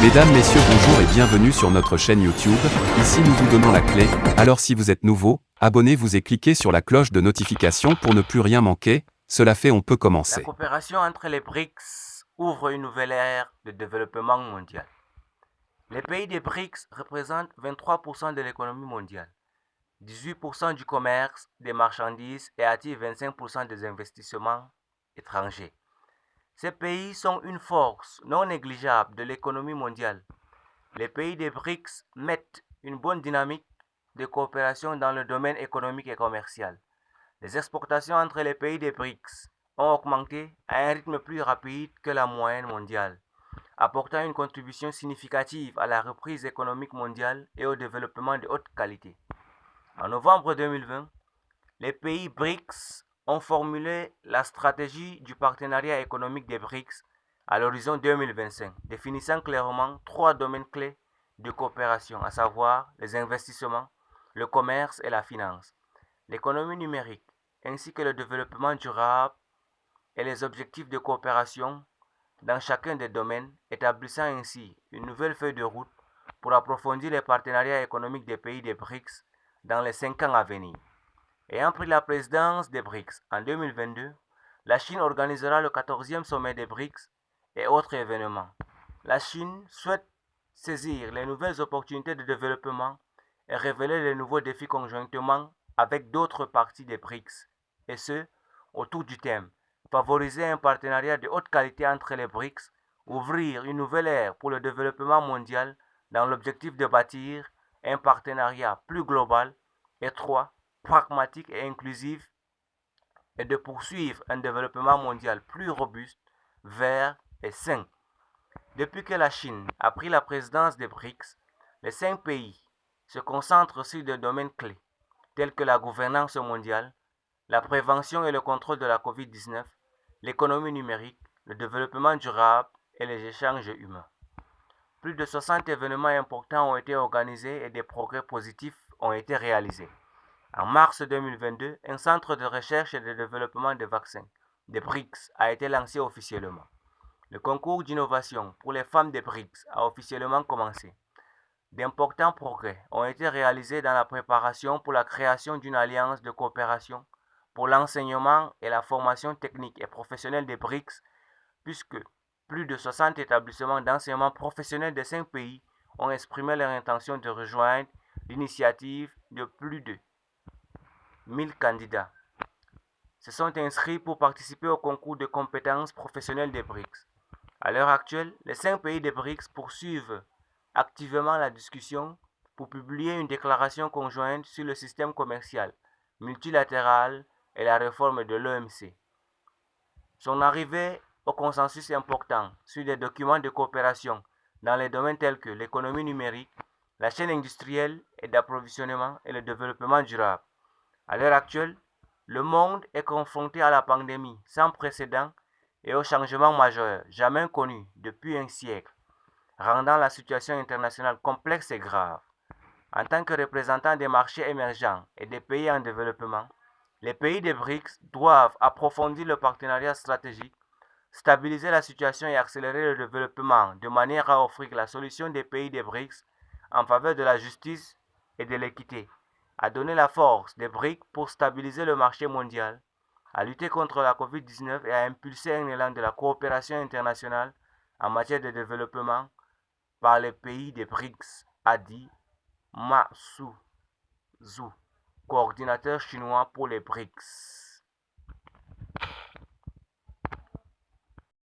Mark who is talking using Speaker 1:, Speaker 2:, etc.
Speaker 1: Mesdames, messieurs, bonjour et bienvenue sur notre chaîne YouTube. Ici nous vous donnons la clé, alors si vous êtes nouveau, abonnez-vous et cliquez sur la cloche de notification pour ne plus rien manquer. Cela fait, on peut
Speaker 2: La
Speaker 1: commencer.
Speaker 2: coopération entre les BRICS ouvre une nouvelle ère de développement mondial. Les pays des BRICS représentent 23% de l'économie mondiale, 18% du commerce des marchandises et attirent 25% des investissements étrangers. Ces pays sont une force non négligeable de l'économie mondiale. Les pays des BRICS mettent une bonne dynamique de coopération dans le domaine économique et commercial. Les exportations entre les pays des BRICS ont augmenté à un rythme plus rapide que la moyenne mondiale, apportant une contribution significative à la reprise économique mondiale et au développement de haute qualité. En novembre 2020, les pays BRICS ont formulé la stratégie du partenariat économique des BRICS à l'horizon 2025, définissant clairement 3 domaines clés de coopération, à savoir les investissements, le commerce et la finance, l'économie numérique, ainsi que le développement durable et les objectifs de coopération dans chacun des domaines, établissant ainsi une nouvelle feuille de route pour approfondir les partenariats économiques des pays des BRICS dans les 5 ans à venir. Ayant pris la présidence des BRICS en 2022, la Chine organisera le 14e sommet des BRICS et autres événements. La Chine souhaite saisir les nouvelles opportunités de développement et révéler les nouveaux défis conjointement avec d'autres parties des BRICS, et ce, autour du thème favoriser un partenariat de haute qualité entre les BRICS, ouvrir une nouvelle ère pour le développement mondial dans l'objectif de bâtir un partenariat plus global, étroit, pragmatique et inclusif, et de poursuivre un développement mondial plus robuste, vert et sain. Depuis que la Chine a pris la présidence des BRICS, les 5 pays se concentrent sur des domaines clés, tels que la gouvernance mondiale, la prévention et le contrôle de la COVID-19, l'économie numérique, le développement durable et les échanges humains. Plus de 60 événements importants ont été organisés et des progrès positifs ont été réalisés. En mars 2022, un centre de recherche et de développement de vaccins, des BRICS, a été lancé officiellement. Le concours d'innovation pour les femmes des BRICS a officiellement commencé. D'importants progrès ont été réalisés dans la préparation pour la création d'une alliance de coopération pour l'enseignement et la formation technique et professionnelle des BRICS, puisque plus de 60 établissements d'enseignement professionnel des 5 pays ont exprimé leur intention de rejoindre l'initiative de plus de 1000 candidats se sont inscrits pour participer au concours de compétences professionnelles des BRICS. À l'heure actuelle, les 5 pays des BRICS poursuivent activement la discussion pour publier une déclaration conjointe sur le système commercial multilatéral et la réforme de l'OMC. Son arrivée au consensus important sur des documents de coopération dans les domaines tels que l'économie numérique, la chaîne industrielle et d'approvisionnement et le développement durable. À l'heure actuelle, le monde est confronté à la pandémie sans précédent et aux changements majeurs jamais connus depuis un siècle, rendant la situation internationale complexe et grave. En tant que représentants des marchés émergents et des pays en développement, les pays des BRICS doivent approfondir le partenariat stratégique, stabiliser la situation et accélérer le développement de manière à offrir la solution des pays des BRICS en faveur de la justice et de l'équité, à donner la force des BRICS pour stabiliser le marché mondial, à lutter contre la COVID-19 et à impulser un élan de la coopération internationale en matière de développement par les pays des BRICS, a dit Ma Suzhou, coordinateur chinois pour les BRICS.